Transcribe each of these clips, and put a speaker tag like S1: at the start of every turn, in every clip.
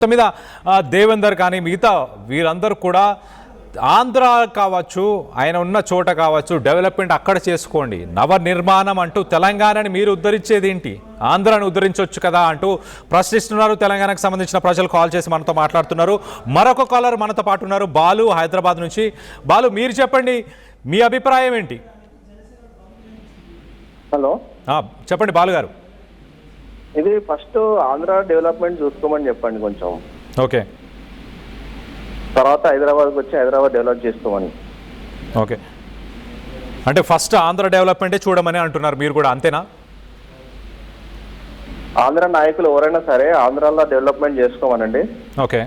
S1: మొత్తం మీద దేవేందర్ కానీ మిగతా వీరందరూ కూడా ఆంధ్ర కావచ్చు, ఆయన ఉన్న చోట కావచ్చు, డెవలప్మెంట్ అక్కడ చేసుకోండి. నవ నిర్మాణం అంటూ తెలంగాణని మీరు ఉద్ధరించేది ఏంటి? ఆంధ్రాని ఉద్ధరించవచ్చు కదా అంటూ ప్రశ్నిస్తున్నారు. తెలంగాణకు సంబంధించిన ప్రజలు కాల్ చేసి మనతో మాట్లాడుతున్నారు. మరొక కాలర్ మనతో పాటు ఉన్నారు, బాలు హైదరాబాద్ నుంచి. బాలు, మీరు చెప్పండి, మీ అభిప్రాయం ఏంటి?
S2: హలో,
S1: చెప్పండి బాలు గారు.
S2: ఇది ఫస్ట్ ఆంధ్ర డెవలప్మెంట్ చూసుకోమని చెప్పండి కొంచెం.
S1: ఓకే,
S2: తర్వాత హైదరాబాద్కి వచ్చి హైదరాబాద్ డెవలప్ చేసుకోమని.
S1: ఓకే, అంటే ఫస్ట్ ఆంధ్ర డెవలప్మెంటే చూడమని అంటున్నారు మీరు కూడా, అంతేనా?
S2: ఆంధ్ర నాయకులు ఎవరైనా సరే ఆంధ్రాలో డెవలప్మెంట్ చేసుకోమనండి.
S1: ఓకే,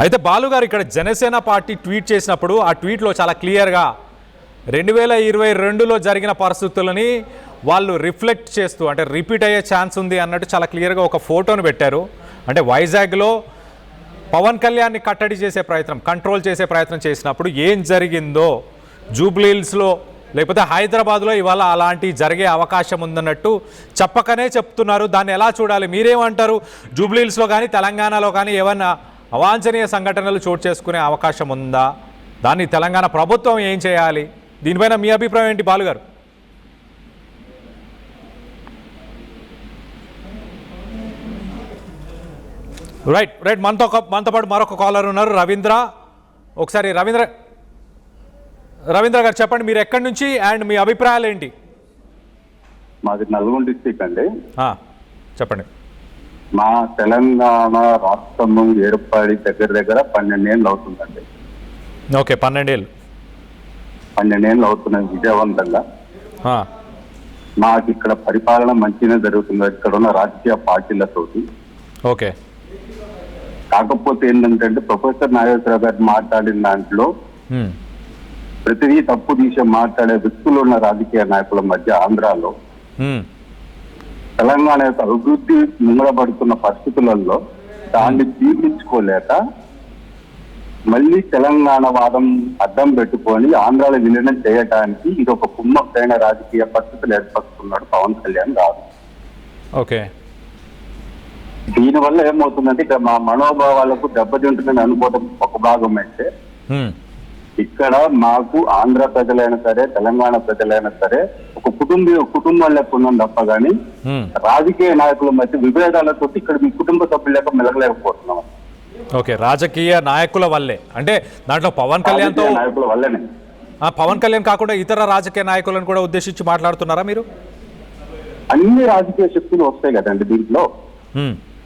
S1: అయితే బాలు గారు, ఇక్కడ జనసేన పార్టీ ట్వీట్ చేసినప్పుడు ఆ ట్వీట్లో చాలా క్లియర్గా 2022లో జరిగిన పరిస్థితులని వాళ్ళు రిఫ్లెక్ట్ చేస్తూ, అంటే రిపీట్ అయ్యే ఛాన్స్ ఉంది అన్నట్టు చాలా క్లియర్గా ఒక ఫోటోను పెట్టారు. అంటే వైజాగ్లో పవన్ కళ్యాణ్ని కట్టడి చేసే ప్రయత్నం, కంట్రోల్ చేసే ప్రయత్నం చేసినప్పుడు ఏం జరిగిందో జూబ్లీ హిల్స్లో లేకపోతే హైదరాబాద్లో ఇవాళ అలాంటి జరిగే అవకాశం ఉందన్నట్టు చెప్పకనే చెప్తున్నారు. దాన్ని ఎలా చూడాలి, మీరేమంటారు? జూబ్లీ హిల్స్లో కానీ తెలంగాణలో కానీ ఏమన్నా అవాంఛనీయ సంఘటనలు చోటు చేసుకునే అవకాశం ఉందా? దాన్ని తెలంగాణ ప్రభుత్వం ఏం చేయాలి? దీనిపైన మీ అభిప్రాయం ఏంటి బాలు గారు? రైట్, మనతో పాటు మరొక కాలర్ ఉన్నారు, రవీంద్ర. ఒకసారి రవీంద్ర గారు చెప్పండి, మీరు ఎక్కడి నుంచి అండ్ మీ అభిప్రాయాలు ఏంటి?
S3: మాది నల్గొండ డిస్ట్రిక్ట్ అండి.
S1: చెప్పండి.
S3: మా తెలంగాణ రాష్ట్రము ఏర్పడి దగ్గర 12 ఏళ్ళు అవుతుందండి.
S1: ఓకే, 12 ఏళ్ళు
S3: అవుతున్నాయి విజయవంతంగా. మాకు ఇక్కడ పరిపాలన మంచిగా జరుగుతుంది ఇక్కడ ఉన్న రాజకీయ పార్టీలతోటి.
S1: ఓకే,
S3: కాకపోతే ఏంటంటే ప్రొఫెసర్ నాగేశ్వరరావు గారు మాట్లాడిన దాంట్లో ప్రతిదీ తప్పు తీసి మాట్లాడే వ్యక్తులు ఉన్న రాజకీయ నాయకుల మధ్య ఆంధ్రాలో తెలంగాణ యొక్క అభివృద్ధి ముంగడబడుతున్న పరిస్థితులలో దాన్ని జీర్ణించుకోలేక మళ్ళీ తెలంగాణ వాదం అడ్డం పెట్టుకొని ఆంధ్రాలో విలీనం చేయడానికి ఇది ఒక కుమ్మక్కైన రాజకీయ పరిస్థితులు ఏర్పరుస్తున్నాడు పవన్ కళ్యాణ్ గారు.
S1: ఓకే,
S3: దీనివల్ల ఏమవుతుందంటే ఇక్కడ మా మనోభావాలకు దెబ్బతింటుందని అనుకోవడం ఒక భాగం అయితే, ఇక్కడ మాకు ఆంధ్ర ప్రజలైనా సరే తెలంగాణ ప్రజలైనా సరే ఒక కుటుంబం లెక్క ఉన్నాం తప్ప గానీ రాజకీయ నాయకుల మధ్య విభేదాలతో ఇక్కడ మీ కుటుంబ సభ్యుల లెక్క మెలగలేకపోతున్నాం.
S1: ఓకే, రాజకీయ నాయకుల వల్లే అంటే దాంట్లో పవన్ కళ్యాణ్తో
S3: నాయకుల వల్లనే,
S1: పవన్ కళ్యాణ్ కాకుండా ఇతర రాజకీయ నాయకులను కూడా ఉద్దేశించి మాట్లాడుతున్నారా మీరు?
S3: అన్ని రాజకీయ శక్తులు వస్తాయి కదండి దీంట్లో.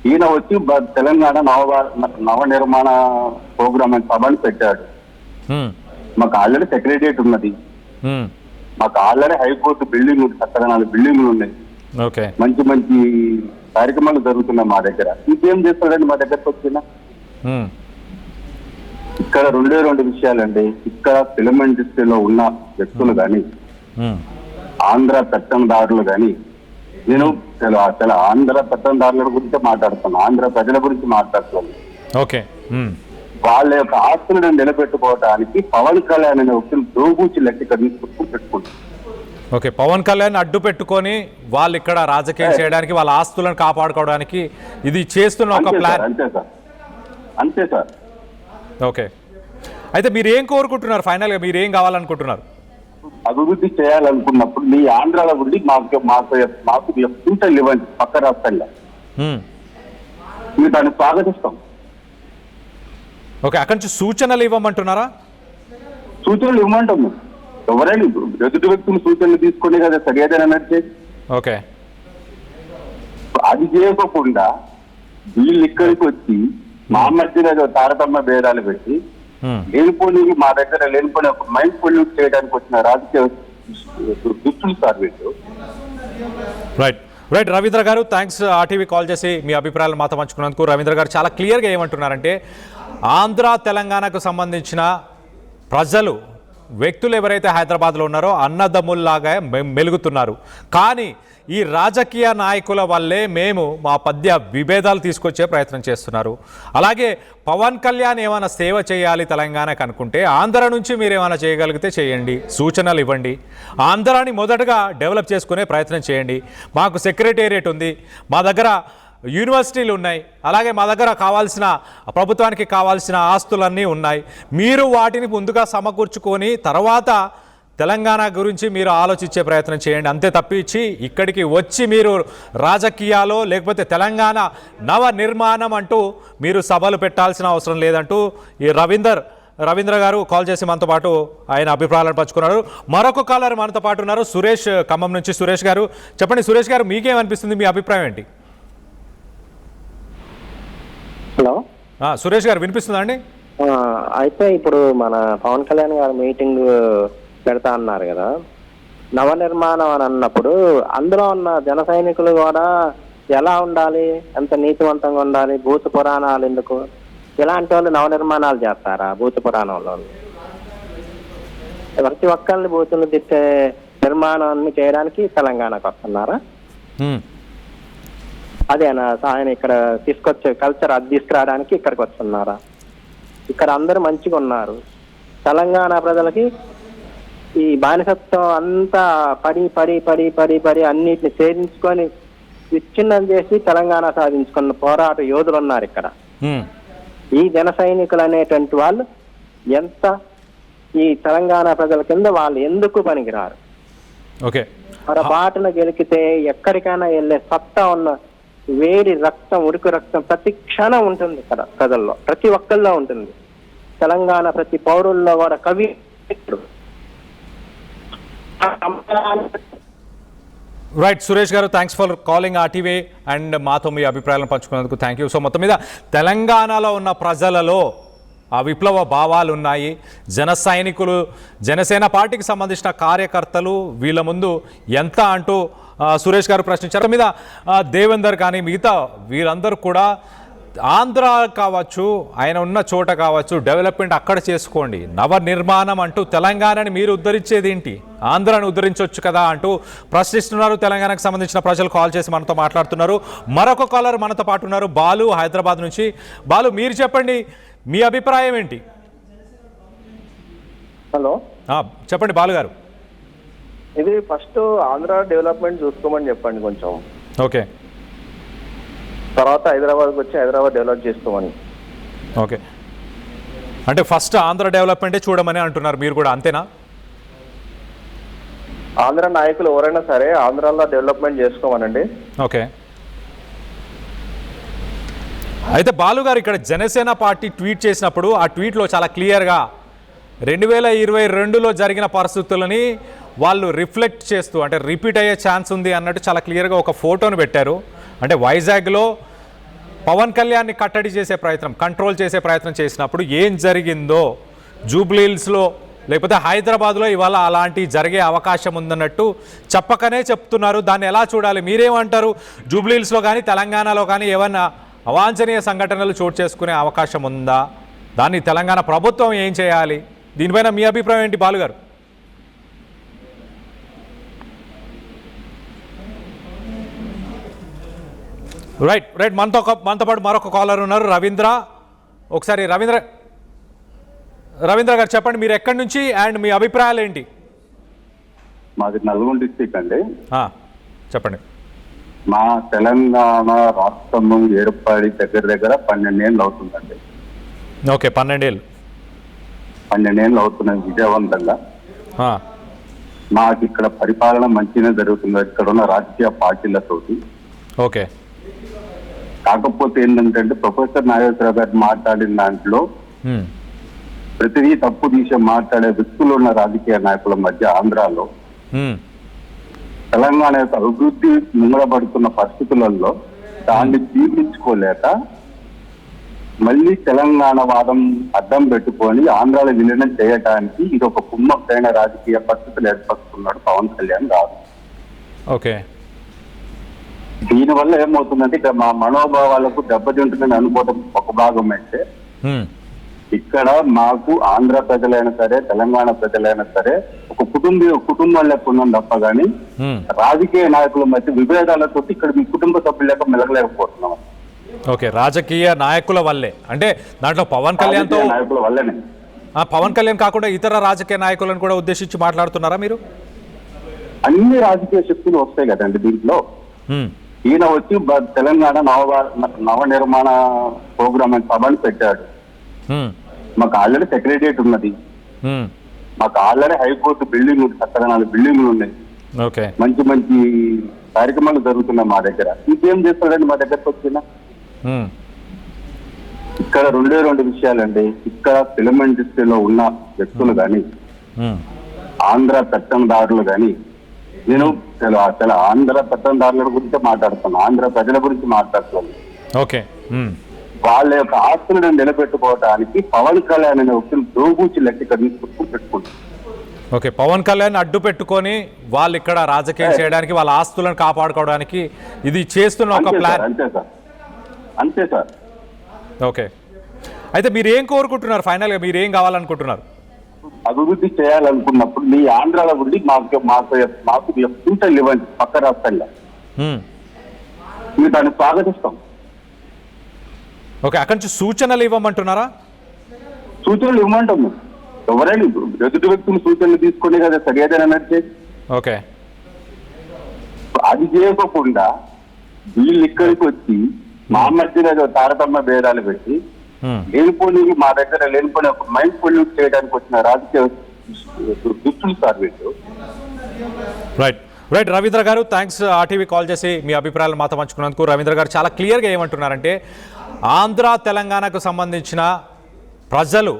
S3: ఈయన వచ్చి తెలంగాణ నవ నిర్మాణ ప్రోగ్రామ్ అని సభని పెట్టాడు. మాకు ఆల్రెడీ సెక్రటరియట్ ఉన్నది, మాకు ఆల్రెడీ హైకోర్టు బిల్డింగ్ ఉంది, 4 బిల్డింగ్లు ఉన్నాయి, మంచి మంచి కార్యక్రమాలు జరుగుతున్నాయి మా దగ్గర. ఇంకేం చేస్తాడండి మా దగ్గరకు వచ్చిన? ఇక్కడ 2 విషయాలండి. ఇక్కడ ఫిల్మ్ ఇండస్ట్రీలో ఉన్న వ్యక్తులు కానీ ఆంధ్ర పెత్తందారులు కానీ, నేను ఆంధ్ర పెత్తందారుల గురించి మాట్లాడుతాను, ఆంధ్ర ప్రజల గురించి మాట్లాడుతున్నాను.
S1: ఓకే,
S3: వాళ్ళ యొక్క ఆస్తులను నిలబెట్టుకోవడానికి పవన్ కళ్యాణ్ అనే వ్యక్తులు దోబూచి లెక్క ఇక్కడ పెట్టుకుంటారు.
S1: ఓకే, పవన్ కళ్యాణ్ అడ్డు పెట్టుకొని వాళ్ళు ఇక్కడ రాజకీయం చేయడానికి, వాళ్ళ ఆస్తులను కాపాడుకోవడానికి ఇది చేస్తున్న ఒక ప్లాన్.
S3: అంతే సార్.
S1: ఓకే, అయితే మీరు ఏం కోరుకుంటున్నారు? ఫైనల్ గా మీరు ఏం కావాలనుకుంటున్నారు?
S3: అభివృద్ధి చేయాలనుకున్నప్పుడు మీ ఆంధ్రాలో ఉండి మాకు సూచనలు ఇవ్వండి, పక్క రాష్ట్రంలో మీరు దాన్ని స్వాగతిస్తాం.
S1: ఓకే, అక్కడి నుంచి సూచనలు ఇవ్వమంటున్నారా?
S3: సూచనలు ఇవ్వమంటాము. ఎవరైనా ఎదుటి వ్యక్తులు సూచనలు తీసుకునే కదా సరిగా నడిచేది.
S1: ఓకే,
S3: అది చేయకుండా వీళ్ళు ఇక్కడికి వచ్చి మా మధ్యలో తారతమ్య భేదాలు పెట్టి లేనిపోని మా దగ్గర లేనిపోని ఒక మైండ్ పొల్యూట్ చేయడానికి వచ్చిన రాజకీయ దుస్తులు సార్ వీళ్ళు.
S1: రైట్ రవీంద్ర గారు, థ్యాంక్స్ ఆర్టీవీ కాల్ చేసి మీ అభిప్రాయాలు మాతో పంచుకున్నందుకు. రవీంద్ర గారు చాలా క్లియర్గా ఏమంటున్నారంటే, ఆంధ్ర తెలంగాణకు సంబంధించిన ప్రజలు వ్యక్తులు ఎవరైతే హైదరాబాద్లో ఉన్నారో అన్నదమ్ముల్లాగా మెలుగుతున్నారు, కానీ ఈ రాజకీయ నాయకుల వల్లే మేము మా మధ్య విభేదాలు తీసుకొచ్చే ప్రయత్నం చేస్తున్నారు. అలాగే పవన్ కళ్యాణ్ ఏమైనా సేవ చేయాలి తెలంగాణకు అనుకుంటే ఆంధ్ర నుంచి మీరు ఏమైనా చేయగలిగితే చేయండి, సూచనలు ఇవ్వండి. ఆంధ్రాని మొదటగా డెవలప్ చేసుకునే ప్రయత్నం చేయండి. మాకు సెక్రటేరియట్ ఉంది, మా దగ్గర యూనివర్సిటీలు ఉన్నాయి, అలాగే మా దగ్గర కావాల్సిన ప్రభుత్వానికి కావాల్సిన ఆస్తులన్నీ ఉన్నాయి. మీరు వాటిని ముందుగా సమకూర్చుకొని తర్వాత తెలంగాణ గురించి మీరు ఆలోచించే ప్రయత్నం చేయండి. అంతే తప్పించి ఇక్కడికి వచ్చి మీరు రాజకీయాలు లేకపోతే తెలంగాణ నవ నిర్మాణం అంటూ మీరు సభలు పెట్టాల్సిన అవసరం లేదంటూ ఈ రవీంద్ర గారు కాల్ చేసి మనతో పాటు ఆయన అభిప్రాయాలను పంచుకున్నారు. మరొక కాలర్ మనతో పాటు ఉన్నారు, సురేష్, ఖమ్మం నుంచి. సురేష్ గారు చెప్పండి. సురేష్ గారు, మీకేమనిపిస్తుంది, మీ అభిప్రాయం ఏంటి?
S4: హలో
S1: సురేష్ గారు, వినిపిస్తుందా అండి?
S4: అయితే ఇప్పుడు మన పవన్ కళ్యాణ్ గారు మీటింగ్ పెడతా అన్నారు కదా, నవనిర్మాణం అని అన్నప్పుడు అందులో ఉన్న జన సైనికులు కూడా ఎలా ఉండాలి, ఎంత నీతివంతంగా ఉండాలి, భూత పురాణాలు ఎందుకు, ఇలాంటి వాళ్ళు నవనిర్మాణాలు చేస్తారా? భూత పురాణంలో ప్రతి ఒక్కరిని భూతులు తిట్టే నిర్మాణాన్ని చేయడానికి తెలంగాణకు వస్తున్నారా? అదేనా ఆయన ఇక్కడ తీసుకొచ్చే కల్చర్ అది తీసుకురావడానికి ఇక్కడికి వస్తున్నారా? ఇక్కడ అందరూ మంచిగా ఉన్నారు. తెలంగాణ ప్రజలకి ఈ బానిసత్వం అంతా పడి పడి పడి పడి పడి అన్నిటిని ఛేదించుకొని విచ్ఛిన్నం చేసి తెలంగాణ సాధించుకున్న పోరాట యోధులు ఉన్నారు ఇక్కడ. ఈ జన సైనికులు అనేటువంటి వాళ్ళు ఎంత ఈ తెలంగాణ ప్రజల కింద వాళ్ళు ఎందుకు పనికిరారు?
S1: ఓకే,
S4: బాటను గెలికితే ఎక్కడికైనా వెళ్ళే సత్తా ఉన్న వేడి రక్తం, ఉడుకు రక్తం ప్రతి క్షణం ఉంటుంది ఇక్కడ ప్రజల్లో, ప్రతి ఒక్కళ్ళలో ఉంటుంది. తెలంగాణ ప్రతి పౌరుల్లో కూడా కవి.
S1: రైట్ సురేష్ గారు, thanks for calling RTV and మాతో మీ అభిప్రాయాలను పంచుకున్నందుకు థ్యాంక్ యూ. సో మొత్తం మీద తెలంగాణలో ఉన్న ప్రజలలో ఆ విప్లవ భావాలు ఉన్నాయి. జన సైనికులు, జనసేన పార్టీకి సంబంధించిన కార్యకర్తలు వీళ్ళ ముందు ఎంత అంటూ సురేష్ గారు ప్రశ్నించారు. మీద దేవేందర్ కానీ మిగతా వీరందరూ కూడా ఆంధ్ర కావచ్చు, ఆయన ఉన్న చోట కావచ్చు, డెవలప్మెంట్ అక్కడ చేసుకోండి. నవ నిర్మాణం అంటూ తెలంగాణని మీరు ఉద్ధరించేది ఏంటి? ఆంధ్రాని ఉద్ధరించవచ్చు కదా అంటూ ప్రశ్నిస్తున్నారు. తెలంగాణకు సంబంధించిన ప్రజలు కాల్ చేసి మనతో మాట్లాడుతున్నారు. మరొక కాలర్ మనతో పాటు ఉన్నారు, బాలు, హైదరాబాద్ నుంచి. బాలు, మీరు చెప్పండి, మీ అభిప్రాయం ఏంటి?
S2: హలో,
S1: చెప్పండి బాలు గారు.
S2: ఇది ఫస్ట్ ఆంధ్ర డెవలప్మెంట్ చూసుకోమని చెప్పండి కొంచెం.
S1: ఓకే,
S2: తర్వాత హైదరాబాద్కి వచ్చి హైదరాబాద్ డెవలప్ చేసుకోమని.
S1: ఓకే, అంటే ఫస్ట్ ఆంధ్ర డెవలప్మెంటే చూడమని అంటున్నారు మీరు కూడా, అంతేనా?
S2: ఆంధ్ర నాయకులు ఎవరైనా సరే ఆంధ్రాలో డెవలప్మెంట్ చేసుకోమనండి.
S1: ఓకే, అయితే బాలు గారు, ఇక్కడ జనసేన పార్టీ ట్వీట్ చేసినప్పుడు ఆ ట్వీట్లో చాలా క్లియర్గా 2022లో జరిగిన పరిస్థితులని వాళ్ళు రిఫ్లెక్ట్ చేస్తూ, అంటే రిపీట్ అయ్యే ఛాన్స్ ఉంది అన్నట్టు చాలా క్లియర్గా ఒక ఫోటోను పెట్టారు. అంటే వైజాగ్లో పవన్ కళ్యాణ్ని కట్టడి చేసే ప్రయత్నం, కంట్రోల్ చేసే ప్రయత్నం చేసినప్పుడు ఏం జరిగిందో జూబ్లీహిల్స్లో లేకపోతే హైదరాబాద్లో ఇవాళ అలాంటి జరిగే అవకాశం ఉందన్నట్టు చెప్పకనే చెప్తున్నారు. దాన్ని ఎలా చూడాలి, మీరేమంటారు? జూబ్లీహిల్స్లో కానీ తెలంగాణలో కానీ ఏమన్నా అవాంఛనీయ సంఘటనలు చోటు చేసుకునే అవకాశం ఉందా? దాన్ని తెలంగాణ ప్రభుత్వం ఏం చేయాలి? దీనిపైన మీ అభిప్రాయం ఏంటి బాలు గారు? రైట్ మనతో పాటు మరొక కాలర్ ఉన్నారు, రవీంద్ర. ఒకసారి రవీంద్ర గారు చెప్పండి, మీరు ఎక్కడి నుంచి అండ్ మీ అభిప్రాయాలు ఏంటి?
S3: మాది నల్గొండ డిస్ట్రిక్ట్ అండి.
S1: చెప్పండి.
S3: మా తెలంగాణ రాష్ట్రము ఏర్పడి దగ్గర 12 ఏళ్ళు అవుతుందండి.
S1: ఓకే, 12 ఏళ్ళు
S3: అవుతున్నాయి విజయవంతంగా. మాకు ఇక్కడ పరిపాలన మంచిగా జరుగుతుంది ఇక్కడ ఉన్న రాజకీయ పార్టీలతోటి.
S1: ఓకే,
S3: కాకపోతే ఏంటంటే ప్రొఫెసర్ నాగేశ్వరరావు గారు మాట్లాడిన దాంట్లో ప్రతిదీ తప్పు తీసి మాట్లాడే వ్యక్తులు ఉన్న రాజకీయ నాయకుల మధ్య ఆంధ్రాలో తెలంగాణ యొక్క అభివృద్ధి ముంగడబడుతున్న పరిస్థితులలో దాన్ని జీర్ణించుకోలేక మళ్ళీ తెలంగాణ వాదం అడ్డం పెట్టుకొని ఆంధ్రాలో విలీనం చేయడానికి ఇది ఒక కుమ్మక్కైన రాజకీయ పరిస్థితులు ఏర్పరుస్తున్నాడు పవన్ కళ్యాణ్ గారు.
S1: ఓకే,
S3: దీనివల్ల ఏమవుతుందంటే ఇక్కడ మా మనోభావాలకు దెబ్బతింటుందని అనుకోవడం ఒక భాగం అయితే, ఇక్కడ మాకు ఆంధ్ర ప్రజలైనా సరే తెలంగాణ ప్రజలైనా సరే ఒక కుటుంబం లెక్క ఉన్నాం తప్ప గానీ రాజకీయ నాయకుల మధ్య విభేదాలతో ఇక్కడ మీ కుటుంబ సభ్యుల లెక్క మెలగలేకపోతున్నాం.
S1: ఓకే, రాజకీయ నాయకుల వల్లే అంటే దాంట్లో పవన్ కళ్యాణ్
S3: నాయకుల వల్లనే,
S1: పవన్ కళ్యాణ్ కాకుండా ఇతర రాజకీయ నాయకులను కూడా ఉద్దేశించి మాట్లాడుతున్నారా మీరు?
S3: అన్ని రాజకీయ శక్తులు వస్తాయి కదండి దీంట్లో. ఈయన వచ్చి తెలంగాణ నవ నిర్మాణ ప్రోగ్రామ్ అని సభని పెట్టాడు. మాకు ఆల్రెడీ సెక్రటరియట్ ఉన్నది, మాకు ఆల్రెడీ హైకోర్టు బిల్డింగ్ ఉంది, చక్కగా 4 బిల్డింగ్లు ఉన్నాయి,
S1: ఓకే,
S3: మంచి మంచి కార్యక్రమాలు జరుగుతున్నాయి మా దగ్గర. ఇంకేం చేస్తాడండి మా దగ్గరకు వచ్చిన? ఇక్కడ 2 విషయాలండి. ఇక్కడ ఫిలిం ఇండస్ట్రీలో ఉన్న వ్యక్తులు కానీ, ఆంధ్ర పెత్తందారులు కానీ, నేను చాలా ఆంధ్ర పెత్తందారుల గురించి మాట్లాడుతాను, ఆంధ్ర ప్రజల గురించి మాట్లాడుతున్నాను.
S1: ఓకే,
S3: వాళ్ళ యొక్క ఆస్తులను నిలబెట్టుకోవడానికి పవన్ కళ్యాణ్ అనే వ్యక్తులు దోబూచి లెక్క ఇక్కడ తీసుకొచ్చుకుని పెట్టుకుంటారు.
S1: ఓకే, పవన్ కళ్యాణ్ అడ్డు పెట్టుకొని వాళ్ళు ఇక్కడ రాజకీయం చేయడానికి, వాళ్ళ ఆస్తులను కాపాడుకోవడానికి ఇది చేస్తున్న ఒక ప్లాన్.
S3: అంతే సార్.
S1: ఓకే, అయితే మీరు ఏం కోరుకుంటున్నారు? ఫైనల్గా మీరు ఏం కావాలనుకుంటున్నారు?
S3: అభివృద్ధి చేయాలనుకున్నప్పుడు మీ ఆంధ్రాల గురించి మాకు సూచనలు ఇవ్వండి, పక్క రాష్ట్రంలో మేము దాన్ని స్వాగతిస్తాం.
S1: ఓకే, అక్కడి నుంచి సూచనలు ఇవ్వమంటున్నారా?
S3: సూచనలు ఇవ్వమంటాం. ఎవరైనా ఎదుటి వ్యక్తులు సూచనలు తీసుకునే కదా సరిగా నడిచేది.
S1: ఓకే,
S3: అది చేయకుండా వీళ్ళు ఇక్కడికి వచ్చి మా మధ్యలో తారతమ్య భేదాలు పెట్టి లేనిపోని మా దగ్గర లేనిపోని ఒక మైండ్ పొల్యూట్ చేయడానికి వచ్చిన రాజకీయ దుస్తులు సార్ వీళ్ళు.
S1: రైట్ రవీంద్ర గారు, థ్యాంక్స్ ఆర్టీవీ కాల్ చేసి మీ అభిప్రాయాలు మాతో పంచుకున్నందుకు. రవీంద్ర గారు చాలా క్లియర్గా ఏమంటున్నారంటే, ఆంధ్ర తెలంగాణకు సంబంధించిన ప్రజలు,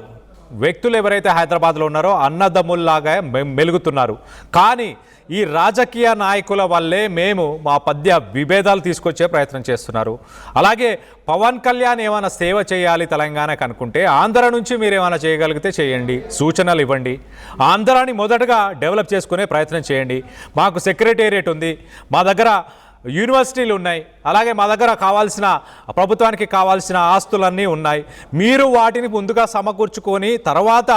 S1: వ్యక్తులు ఎవరైతే హైదరాబాద్లో ఉన్నారో అన్నదమ్ముల్లాగా మెలుగుతున్నారు, కానీ ఈ రాజకీయ నాయకుల వల్లే మేము మా మధ్య విభేదాలు తీసుకొచ్చే ప్రయత్నం చేస్తున్నారు. అలాగే పవన్ కళ్యాణ్ ఏమైనా సేవ చేయాలి తెలంగాణకు అనుకుంటే ఆంధ్ర నుంచి మీరు ఏమైనా చేయగలిగితే చేయండి, సూచనలు ఇవ్వండి, ఆంధ్రాని మొదటగా డెవలప్ చేసుకునే ప్రయత్నం చేయండి. మాకు సెక్రటేరియట్ ఉంది, మా దగ్గర యూనివర్సిటీలు ఉన్నాయి, అలాగే మా దగ్గర కావాల్సిన ప్రభుత్వానికి కావాల్సిన ఆస్తులన్నీ ఉన్నాయి. మీరు వాటిని ముందుగా సమకూర్చుకొని తర్వాత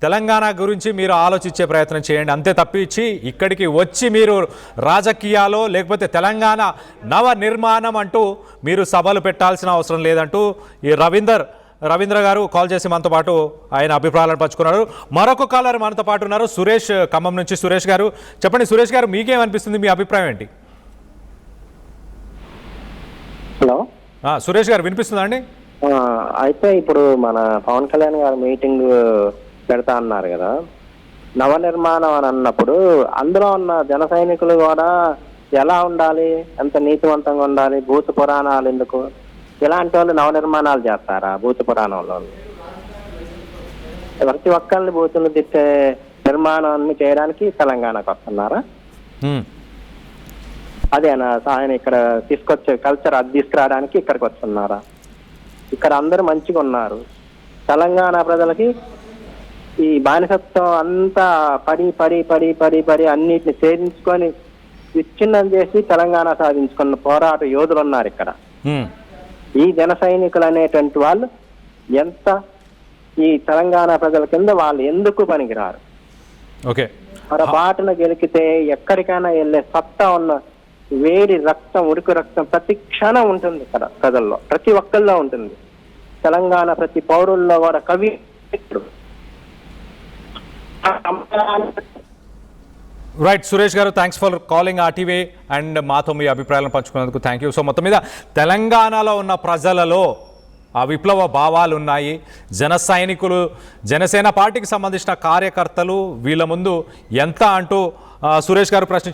S1: తెలంగాణ గురించి మీరు ఆలోచించే ప్రయత్నం చేయండి. అంతే తప్పించి ఇక్కడికి వచ్చి మీరు రాజకీయాలు లేకపోతే తెలంగాణ నవ నిర్మాణం అంటూ మీరు సభలు పెట్టాల్సిన అవసరం లేదంటూ ఈ రవీంద్ర గారు కాల్ చేసి మనతో పాటు ఆయన అభిప్రాయాలను పంచుకున్నారు. మరొక కాలర్ మనతో పాటు ఉన్నారు, సురేష్, ఖమ్మం నుంచి. సురేష్ గారు చెప్పండి. సురేష్ గారు, మీకేమనిపిస్తుంది? మీ అభిప్రాయం ఏంటి?
S4: హలో
S1: సురేష్ గారు, వినిపిస్తుందా అండి?
S4: అయితే ఇప్పుడు మన పవన్ కళ్యాణ్ గారు మీటింగ్ పెడతా అన్నారు కదా, నవనిర్మాణం అని అన్నప్పుడు అందులో ఉన్న జన సైనికులు కూడా ఎలా ఉండాలి, ఎంత నీతివంతంగా ఉండాలి, భూత పురాణాలు ఎందుకు, ఇలాంటి వాళ్ళు నవనిర్మాణాలు చేస్తారా? భూత పురాణంలో ప్రతి ఒక్కరిని భూతులు తిట్టే నిర్మాణాన్ని చేయడానికి తెలంగాణకు వస్తున్నారా? అదేనా ఆయన ఇక్కడ తీసుకొచ్చే కల్చర్ అది తీసుకురావడానికి ఇక్కడికి వస్తున్నారా? ఇక్కడ అందరూ మంచిగా ఉన్నారు. తెలంగాణ ప్రజలకి ఈ బానిసత్వం అంతా పడి పడి పడి పడి పడి అన్నిటిని ఛేదించుకొని విచ్ఛిన్నం చేసి తెలంగాణ సాధించుకున్న పోరాట యోధులు ఉన్నారు ఇక్కడ. ఈ జన సైనికులు అనేటువంటి వాళ్ళు ఎంత ఈ తెలంగాణ ప్రజల కింద వాళ్ళు ఎందుకు పనికిరారు?
S1: ఓకే,
S4: బాటన గెలికితే ఎక్కడికైనా వెళ్ళే సత్తా ఉన్న వేడి రక్తం, ఉడుకు రక్తం ప్రతి క్షణం ఉంటుంది ఇక్కడ ప్రజల్లో, ప్రతి ఒక్కళ్ళలో ఉంటుంది. తెలంగాణ ప్రతి పౌరుల్లో కూడా కవి.
S1: రైట్ సురేష్ గారు, thanks for calling RTV and మాతో మీ అభిప్రాయాలను పంచుకున్నందుకు థ్యాంక్ యూ. సో మొత్తం మీద తెలంగాణలో ఉన్న ప్రజలలో ఆ విప్లవ భావాలు ఉన్నాయి. జన సైనికులు, జనసేన పార్టీకి సంబంధించిన కార్యకర్తలు వీళ్ళ ముందు ఎంత అంటూ సురేష్ గారు ప్రశ్నించారు.